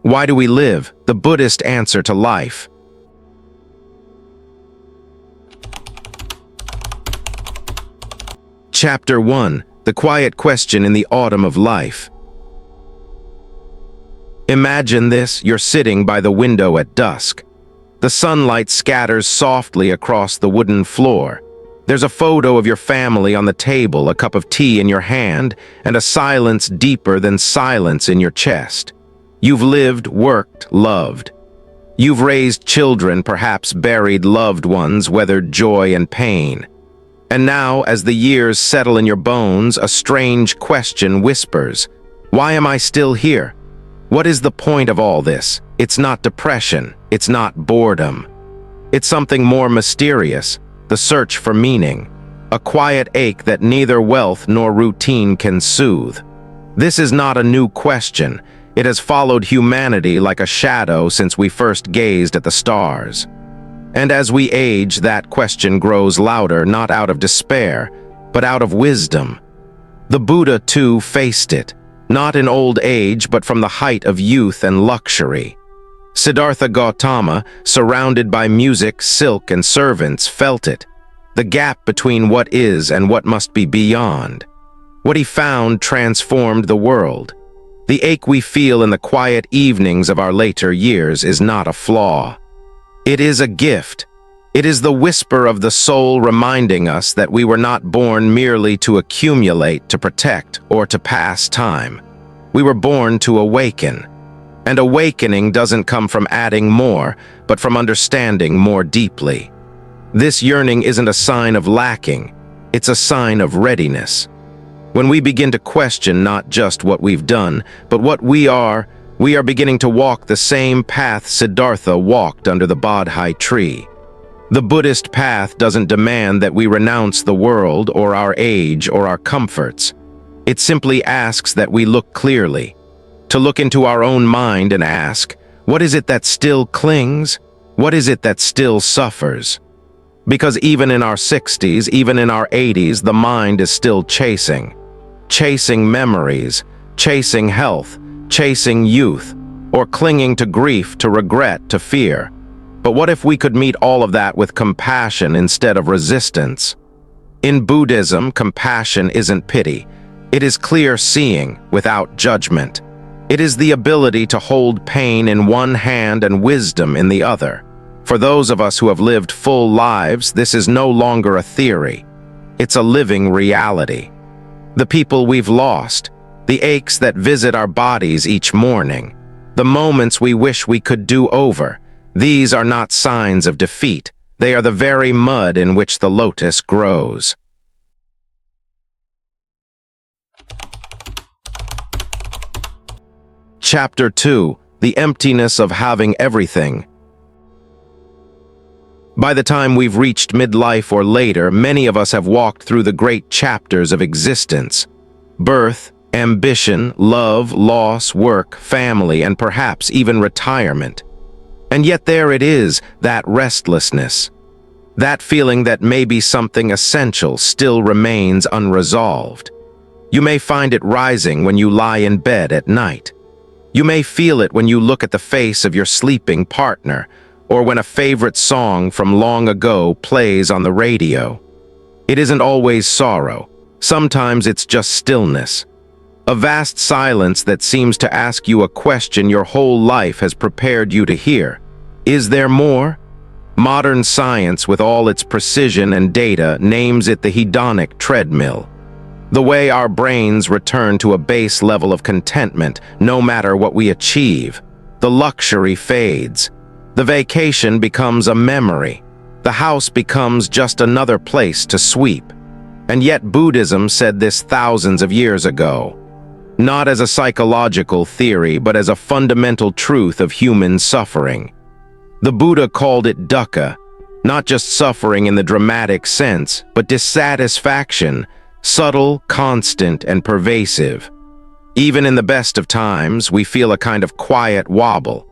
Why do we live? The Buddhist answer to life. Chapter 1. The Quiet Question in the Autumn of Life. Imagine this: you're sitting by the window at dusk. The sunlight scatters softly across the wooden floor. There's a photo of your family on the table, a cup of tea in your hand, and a silence deeper than silence in your chest. You've lived, worked, loved. You've raised children, perhaps buried loved ones, weathered joy and pain. And now, as the years settle in your bones, a strange question whispers, "Why am I still here? What is the point of all this?" It's not depression. It's not boredom. It's something more mysterious, the search for meaning, a quiet ache that neither wealth nor routine can soothe. This is not a new question. It has followed humanity like a shadow since we first gazed at the stars. And as we age, that question grows louder, not out of despair, but out of wisdom. The Buddha, too, faced it, not in old age, but from the height of youth and luxury. Siddhartha Gautama, surrounded by music, silk, and servants, felt it, the gap between what is and what must be beyond. What he found transformed the world. The ache we feel in the quiet evenings of our later years is not a flaw. It is a gift. It is the whisper of the soul reminding us that we were not born merely to accumulate, to protect, or to pass time. We were born to awaken. And awakening doesn't come from adding more, but from understanding more deeply. This yearning isn't a sign of lacking, it's a sign of readiness. When we begin to question not just what we've done, but what we are beginning to walk the same path Siddhartha walked under the Bodhi tree. The Buddhist path doesn't demand that we renounce the world or our age or our comforts. It simply asks that we look clearly, to look into our own mind and ask, what is it that still clings? What is it that still suffers? Because even in our 60s, even in our 80s, the mind is still chasing memories, chasing health, chasing youth, or clinging to grief, to regret, to fear. But what if we could meet all of that with compassion instead of resistance? In Buddhism, compassion isn't pity. It is clear seeing without judgment. It is the ability to hold pain in one hand and wisdom in the other. For those of us who have lived full lives, this is no longer a theory. It's a living reality. The people we've lost, the aches that visit our bodies each morning, the moments we wish we could do over, these are not signs of defeat. They are the very mud in which the lotus grows. Chapter 2. The Emptiness of Having Everything. By the time we've reached midlife or later, many of us have walked through the great chapters of existence. Birth, ambition, love, loss, work, family, and perhaps even retirement. And yet there it is, that restlessness. That feeling that maybe something essential still remains unresolved. You may find it rising when you lie in bed at night. You may feel it when you look at the face of your sleeping partner, or when a favorite song from long ago plays on the radio. It isn't always sorrow. Sometimes it's just stillness. A vast silence that seems to ask you a question your whole life has prepared you to hear. Is there more? Modern science, with all its precision and data, names it the hedonic treadmill. The way our brains return to a base level of contentment, no matter what we achieve. The luxury fades. The vacation becomes a memory. The house becomes just another place to sweep. And yet Buddhism said this thousands of years ago. Not as a psychological theory, but as a fundamental truth of human suffering. The Buddha called it dukkha, not just suffering in the dramatic sense, but dissatisfaction, subtle, constant, and pervasive. Even in the best of times, we feel a kind of quiet wobble,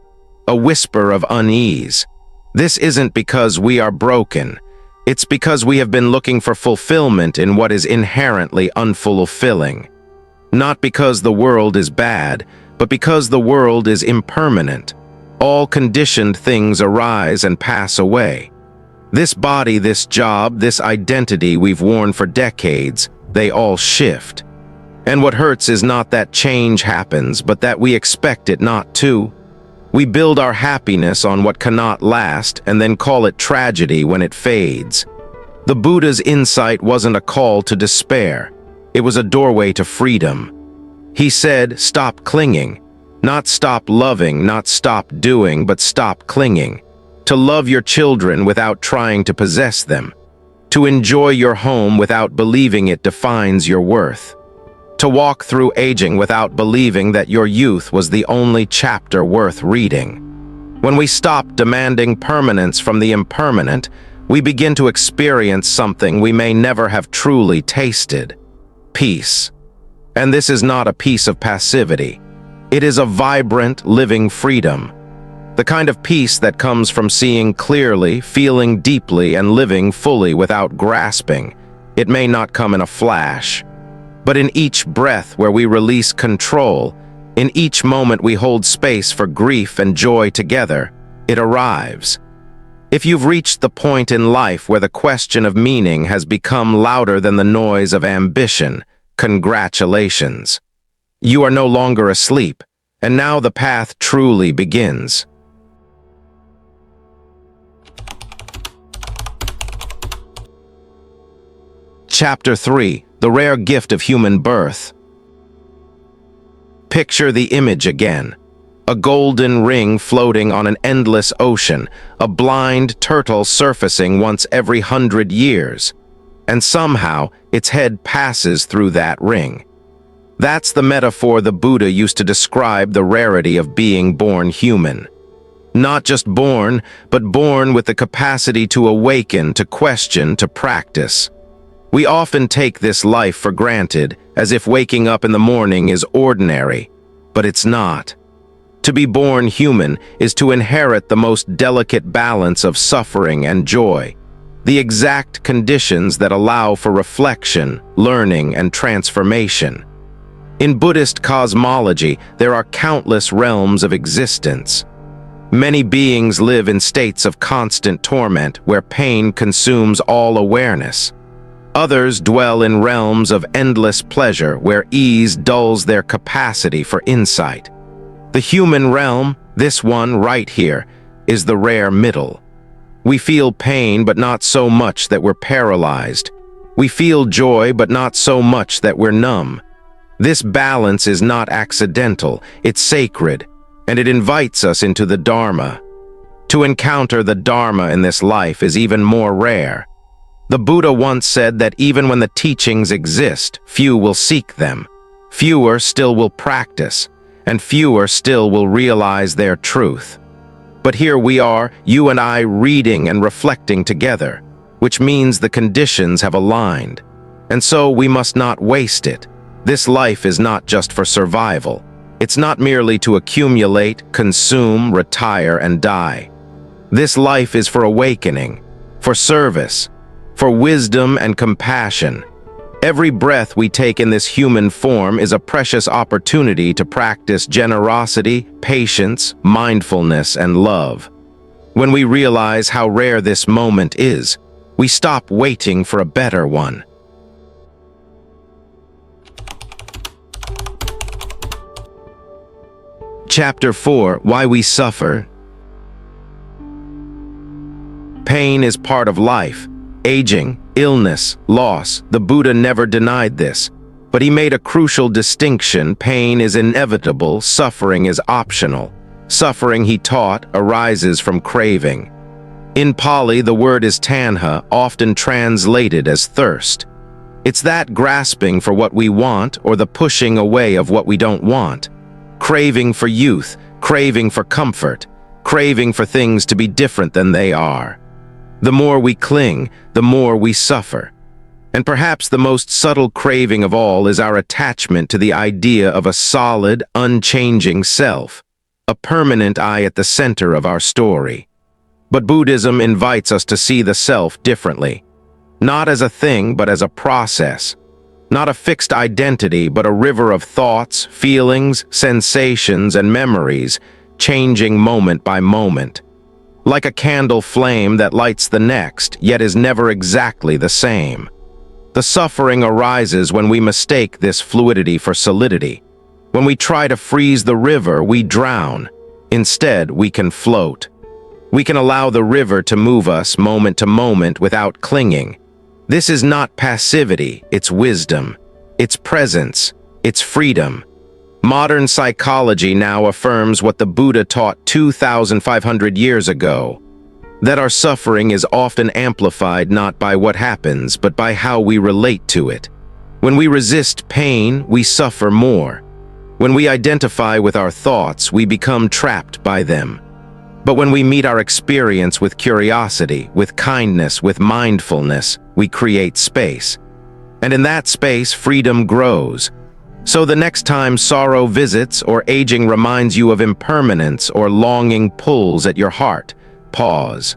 a whisper of unease. This isn't because we are broken. It's because we have been looking for fulfillment in what is inherently unfulfilling. Not because the world is bad, But because the world is impermanent, all conditioned things arise and pass away. This body, this job, this identity we've worn for decades, they all shift. And what hurts is not that change happens, but that we expect it not to. We build our happiness on what cannot last and then call it tragedy when it fades. The Buddha's insight wasn't a call to despair. It was a doorway to freedom. He said, stop clinging. Not stop loving, not stop doing, but stop clinging. To love your children without trying to possess them. To enjoy your home without believing it defines your worth. To walk through aging without believing that your youth was the only chapter worth reading. When we stop demanding permanence from the impermanent, we begin to experience something we may never have truly tasted: peace. And this is not a peace of passivity. It is a vibrant, living freedom. The kind of peace that comes from seeing clearly, feeling deeply, and living fully without grasping. It may not come in a flash, but in each breath where we release control, in each moment we hold space for grief and joy together, it arrives. If you've reached the point in life where the question of meaning has become louder than the noise of ambition, congratulations. You are no longer asleep, and now the path truly begins. Chapter 3: The Rare Gift of Human Birth. Picture the image again. A golden ring floating on an endless ocean, a blind turtle surfacing once every 100 years. And somehow, its head passes through that ring. That's the metaphor the Buddha used to describe the rarity of being born human. Not just born, but born with the capacity to awaken, to question, to practice. We often take this life for granted, as if waking up in the morning is ordinary, but it's not. To be born human is to inherit the most delicate balance of suffering and joy, the exact conditions that allow for reflection, learning, and transformation. In Buddhist cosmology, there are countless realms of existence. Many beings live in states of constant torment where pain consumes all awareness. Others dwell in realms of endless pleasure where ease dulls their capacity for insight. The human realm, this one right here, is the rare middle. We feel pain, but not so much that we're paralyzed. We feel joy, but not so much that we're numb. This balance is not accidental, it's sacred, and it invites us into the Dharma. To encounter the Dharma in this life is even more rare. The Buddha once said that even when the teachings exist, few will seek them. Fewer still will practice, and fewer still will realize their truth. But here we are, you and I, reading and reflecting together, which means the conditions have aligned. And so we must not waste it. This life is not just for survival. It's not merely to accumulate, consume, retire, and die. This life is for awakening, for service, for wisdom and compassion. Every breath we take in this human form is a precious opportunity to practice generosity, patience, mindfulness, and love. When we realize how rare this moment is, we stop waiting for a better one. Chapter 4: Why We Suffer. Pain is part of life. Aging, illness, loss, the Buddha never denied this. But he made a crucial distinction: pain is inevitable, suffering is optional. Suffering, he taught, arises from craving. In Pali, the word is tanha, often translated as thirst. It's that grasping for what we want or the pushing away of what we don't want. Craving for youth, craving for comfort, craving for things to be different than they are. The more we cling, the more we suffer. And perhaps the most subtle craving of all is our attachment to the idea of a solid, unchanging self, a permanent I at the center of our story. But Buddhism invites us to see the self differently, not as a thing, but as a process. Not a fixed identity, but a river of thoughts, feelings, sensations, and memories, changing moment by moment. Like a candle flame that lights the next, yet is never exactly the same. The suffering arises when we mistake this fluidity for solidity. When we try to freeze the river, we drown. Instead, we can float. We can allow the river to move us moment to moment without clinging. This is not passivity, it's wisdom. It's presence. It's freedom. Modern psychology now affirms what the Buddha taught 2,500 years ago, that our suffering is often amplified not by what happens, but by how we relate to it. When we resist pain, we suffer more. When we identify with our thoughts, we become trapped by them. But when we meet our experience with curiosity, with kindness, with mindfulness, we create space. And in that space, freedom grows. So the next time sorrow visits or aging reminds you of impermanence or longing pulls at your heart, pause.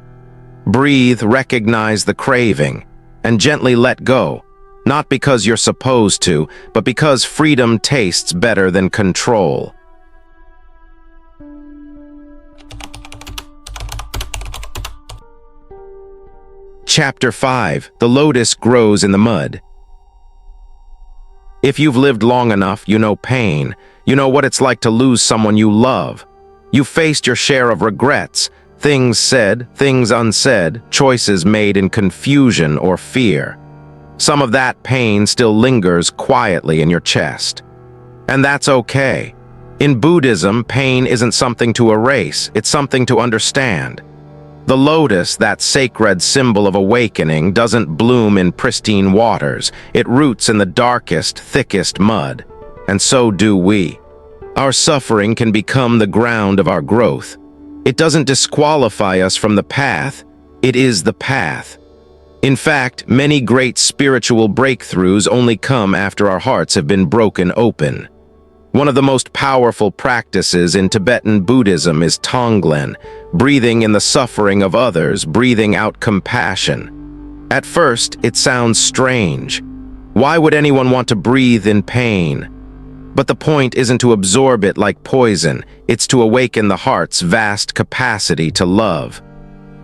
Breathe, recognize the craving, and gently let go. Not because you're supposed to, but because freedom tastes better than control. Chapter 5. The Lotus Grows in the Mud. If you've lived long enough, you know pain. You know what it's like to lose someone you love. You've faced your share of regrets, things said, things unsaid, choices made in confusion or fear. Some of that pain still lingers quietly in your chest. And that's okay. In Buddhism, pain isn't something to erase, it's something to understand. The lotus, that sacred symbol of awakening, doesn't bloom in pristine waters. It roots in the darkest, thickest mud. And so do we. Our suffering can become the ground of our growth. It doesn't disqualify us from the path. It is the path. In fact, many great spiritual breakthroughs only come after our hearts have been broken open. One of the most powerful practices in Tibetan Buddhism is Tonglen, breathing in the suffering of others, breathing out compassion. At first, it sounds strange. Why would anyone want to breathe in pain? But the point isn't to absorb it like poison, it's to awaken the heart's vast capacity to love.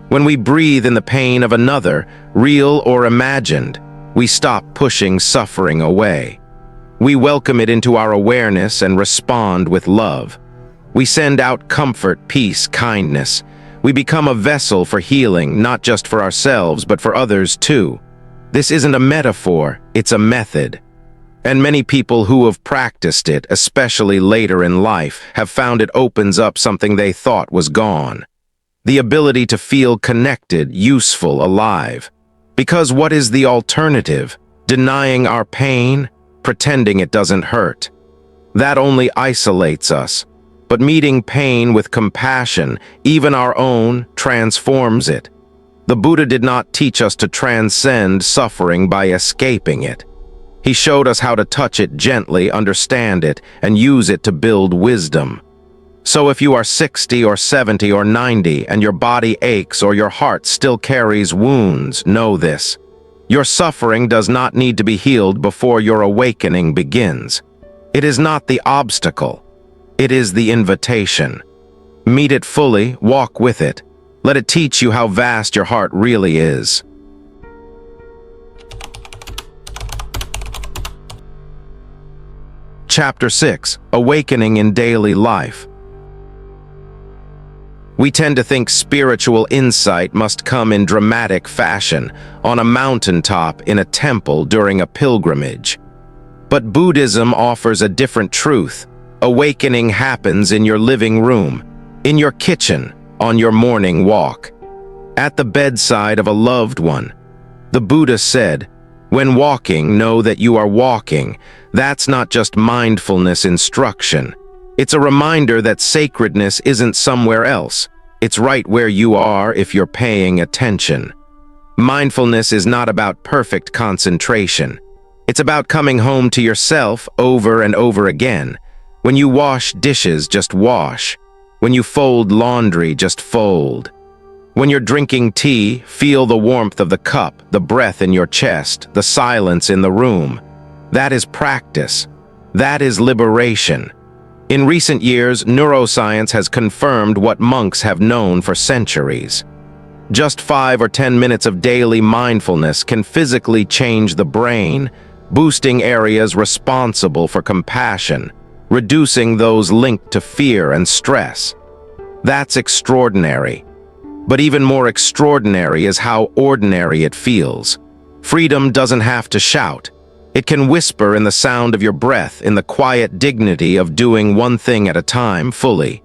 When we breathe in the pain of another, real or imagined, we stop pushing suffering away. We welcome it into our awareness and respond with love. We send out comfort, peace, kindness. We become a vessel for healing, not just for ourselves, but for others too. This isn't a metaphor, it's a method. And many people who have practiced it, especially later in life, have found it opens up something they thought was gone. The ability to feel connected, useful, alive. Because what is the alternative? Denying our pain? Pretending it doesn't hurt. That only isolates us. But meeting pain with compassion, even our own, transforms it. The Buddha did not teach us to transcend suffering by escaping it. He showed us how to touch it gently, understand it, and use it to build wisdom. So if you are 60 or 70 or 90 and your body aches or your heart still carries wounds, know this. Your suffering does not need to be healed before your awakening begins. It is not the obstacle. It is the invitation. Meet it fully, walk with it. Let it teach you how vast your heart really is. Chapter 6. Awakening in Daily Life. We tend to think spiritual insight must come in dramatic fashion, on a mountaintop, in a temple, during a pilgrimage. But Buddhism offers a different truth. Awakening happens in your living room, in your kitchen, on your morning walk, at the bedside of a loved one. The Buddha said, "When walking, know that you are walking." That's not just mindfulness instruction. It's a reminder that sacredness isn't somewhere else. It's right where you are if you're paying attention. Mindfulness is not about perfect concentration. It's about coming home to yourself over and over again. When you wash dishes, just wash. When you fold laundry, just fold. When you're drinking tea, feel the warmth of the cup, the breath in your chest, the silence in the room. That is practice. That is liberation. In recent years, neuroscience has confirmed what monks have known for centuries. Just 5 or 10 minutes of daily mindfulness can physically change the brain, boosting areas responsible for compassion, reducing those linked to fear and stress. That's extraordinary. But even more extraordinary is how ordinary it feels. Freedom doesn't have to shout. It can whisper in the sound of your breath, in the quiet dignity of doing one thing at a time fully.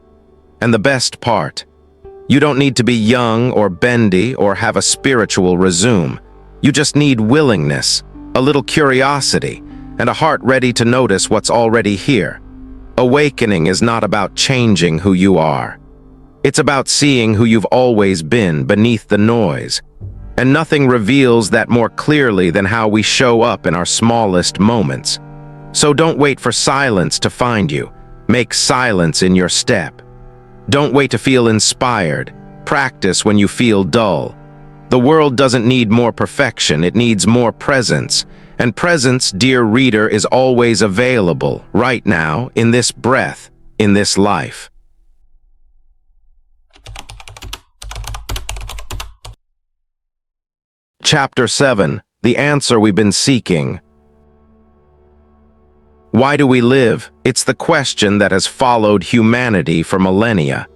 And the best part, you don't need to be young or bendy or have a spiritual resume. You just need willingness, a little curiosity, and a heart ready to notice what's already here. Awakening is not about changing who you are. It's about seeing who you've always been beneath the noise. And nothing reveals that more clearly than how we show up in our smallest moments. So don't wait for silence to find you. Make silence in your step. Don't wait to feel inspired. Practice when you feel dull. The world doesn't need more perfection, it needs more presence. And presence, dear reader, is always available, right now, in this breath, in this life. Chapter 7. The Answer We've Been Seeking. Why do we live? It's the question that has followed humanity for millennia.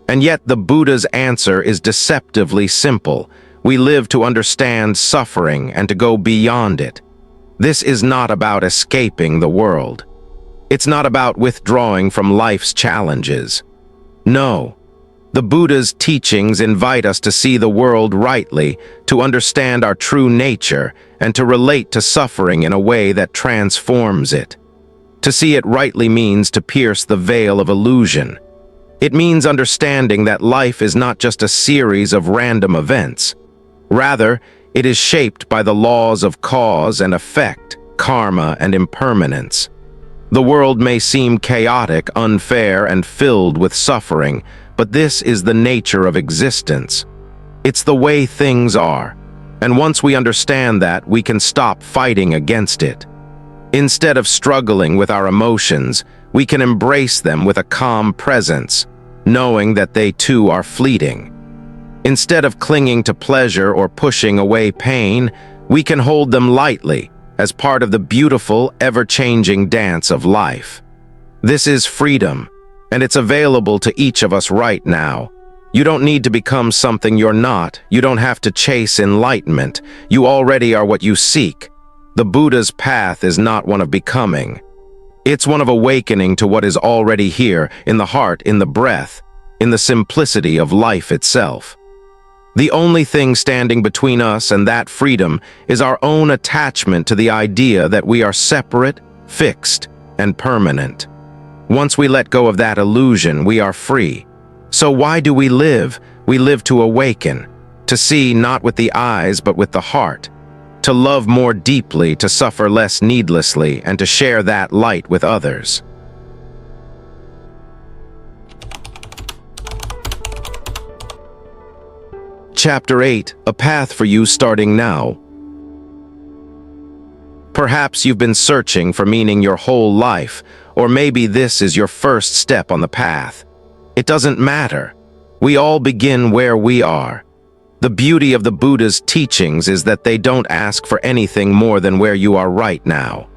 And yet the Buddha's answer is deceptively simple. We live to understand suffering and to go beyond it. This is not about escaping the world. It's not about withdrawing from life's challenges. No. The Buddha's teachings invite us to see the world rightly, to understand our true nature, and to relate to suffering in a way that transforms it. To see it rightly means to pierce the veil of illusion. It means understanding that life is not just a series of random events. Rather, it is shaped by the laws of cause and effect, karma and impermanence. The world may seem chaotic, unfair, and filled with suffering, but this is the nature of existence. It's the way things are, and once we understand that, we can stop fighting against it. Instead of struggling with our emotions, we can embrace them with a calm presence, knowing that they too are fleeting. Instead of clinging to pleasure or pushing away pain, we can hold them lightly as part of the beautiful, ever-changing dance of life. This is freedom, and it's available to each of us right now. You don't need to become something you're not. You don't have to chase enlightenment. You already are what you seek. The Buddha's path is not one of becoming. It's one of awakening to what is already here, in the heart, in the breath, in the simplicity of life itself. The only thing standing between us and that freedom is our own attachment to the idea that we are separate, fixed, and permanent. Once we let go of that illusion, we are free. So why do we live? We live to awaken, to see not with the eyes but with the heart, to love more deeply, to suffer less needlessly, and to share that light with others. Chapter 8. A Path for You Starting Now. Perhaps you've been searching for meaning your whole life, or maybe this is your first step on the path. It doesn't matter. We all begin where we are. The beauty of the Buddha's teachings is that they don't ask for anything more than where you are right now.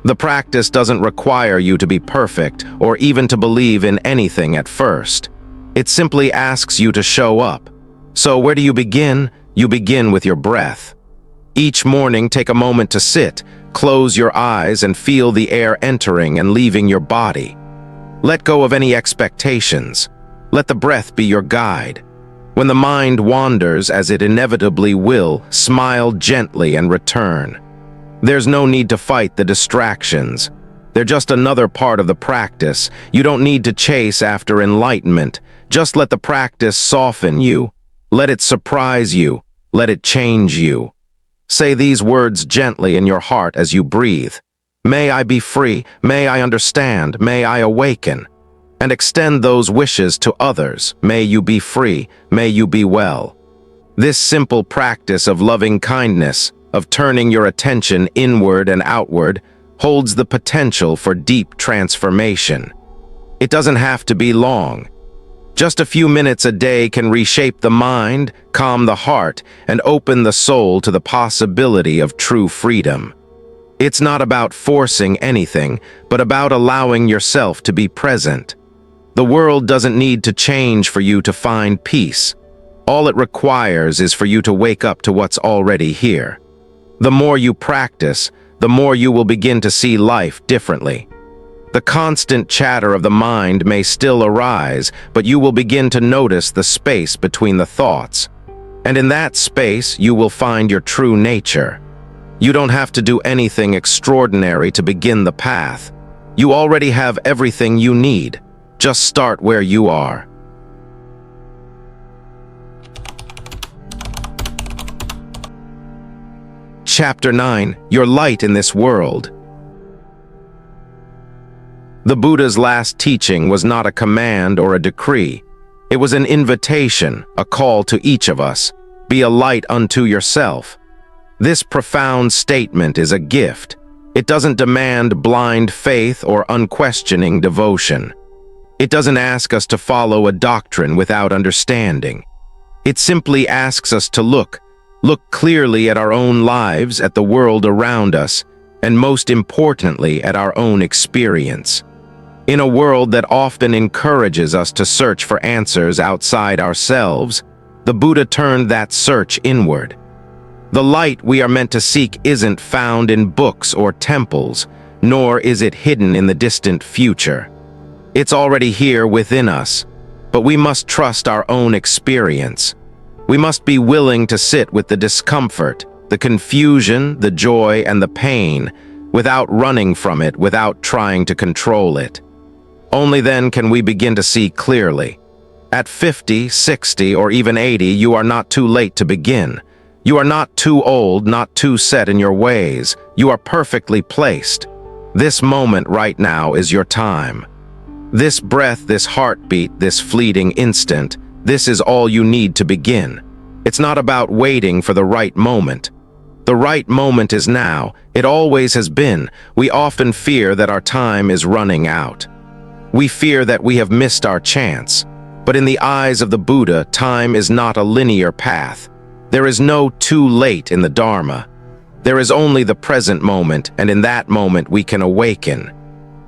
The practice doesn't require you to be perfect or even to believe in anything at first. It simply asks you to show up. So where do you begin? You begin with your breath. Each morning, take a moment to sit, close your eyes, and feel the air entering and leaving your body. Let go of any expectations. Let the breath be your guide. When the mind wanders, as it inevitably will, smile gently and return. There's no need to fight the distractions. They're just another part of the practice. You don't need to chase after enlightenment. Just let the practice soften you. Let it surprise you. Let it change you. Say these words gently in your heart as you breathe. May I be free. May I understand. May I awaken. And extend those wishes to others. May you be free. May you be well. This simple practice of loving kindness, of turning your attention inward and outward, holds the potential for deep transformation. It doesn't have to be long. Just a few minutes a day can reshape the mind, calm the heart, and open the soul to the possibility of true freedom. It's not about forcing anything, but about allowing yourself to be present. The world doesn't need to change for you to find peace. All it requires is for you to wake up to what's already here. The more you practice, the more you will begin to see life differently. The constant chatter of the mind may still arise, but you will begin to notice the space between the thoughts. And in that space, you will find your true nature. You don't have to do anything extraordinary to begin the path. You already have everything you need. Just start where you are. Chapter 9. Your light in this world. The Buddha's last teaching was not a command or a decree. It was an invitation, a call to each of us. Be a light unto yourself. This profound statement is a gift. It doesn't demand blind faith or unquestioning devotion. It doesn't ask us to follow a doctrine without understanding. It simply asks us to look clearly at our own lives, at the world around us, and most importantly, at our own experience. In a world that often encourages us to search for answers outside ourselves, the Buddha turned that search inward. The light we are meant to seek isn't found in books or temples, nor is it hidden in the distant future. It's already here within us, but we must trust our own experience. We must be willing to sit with the discomfort, the confusion, the joy, and the pain, without running from it, without trying to control it. Only then can we begin to see clearly. At 50, 60, or even 80, you are not too late to begin. You are not too old, not too set in your ways. You are perfectly placed. This moment right now is your time. This breath, this heartbeat, this fleeting instant, this is all you need to begin. It's not about waiting for the right moment. The right moment is now. It always has been. We often fear that our time is running out. We fear that we have missed our chance. But in the eyes of the Buddha, time is not a linear path. There is no too late in the Dharma. There is only the present moment, and in that moment we can awaken.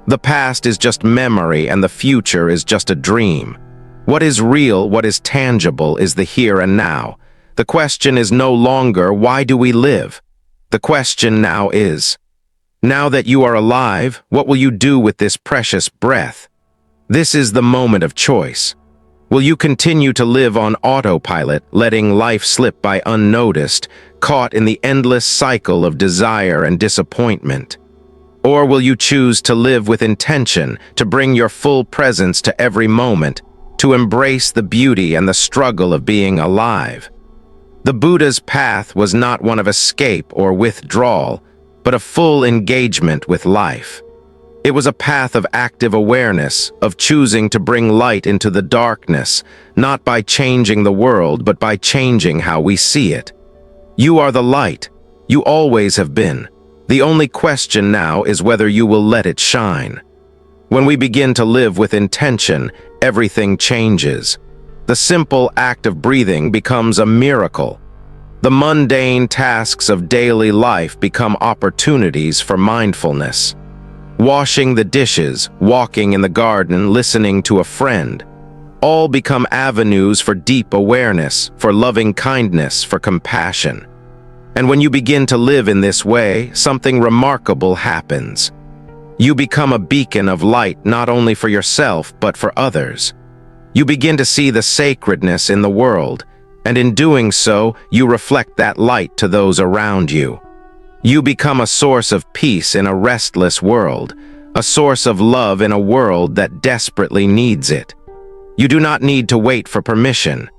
The past is just memory, and the future is just a dream. What is real, what is tangible, is the here and now. The question is no longer, why do we live? The question now is, now that you are alive, what will you do with this precious breath? This is the moment of choice. Will you continue to live on autopilot, letting life slip by unnoticed, caught in the endless cycle of desire and disappointment? Or will you choose to live with intention, to bring your full presence to every moment, to embrace the beauty and the struggle of being alive? The Buddha's path was not one of escape or withdrawal, but a full engagement with life. It was a path of active awareness, of choosing to bring light into the darkness, not by changing the world, but by changing how we see it. You are the light. You always have been. The only question now is whether you will let it shine. When we begin to live with intention, everything changes. The simple act of breathing becomes a miracle. The mundane tasks of daily life become opportunities for mindfulness. Washing the dishes, walking in the garden, listening to a friend, all become avenues for deep awareness, for loving kindness, for compassion. And when you begin to live in this way, something remarkable happens. You become a beacon of light not only for yourself, but for others. You begin to see the sacredness in the world, and in doing so, you reflect that light to those around you. You become a source of peace in a restless world, a source of love in a world that desperately needs it. You do not need to wait for permission.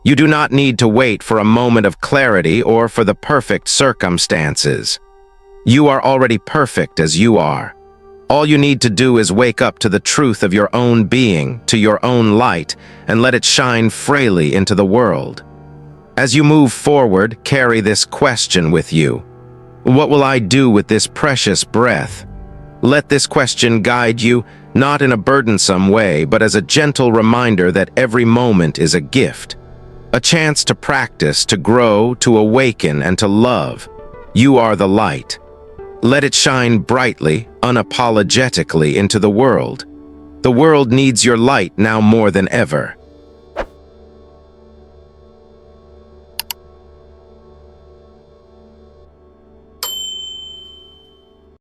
You do not need to wait for a moment of clarity or for the perfect circumstances. You are already perfect as you are. All you need to do is wake up to the truth of your own being, to your own light, and let it shine freely into the world. As you move forward, carry this question with you. What will I do with this precious breath? Let this question guide you, not in a burdensome way, but as a gentle reminder that every moment is a gift. A chance to practice, to grow, to awaken, and to love. You are the light. Let it shine brightly, unapologetically into the world. The world needs your light now more than ever.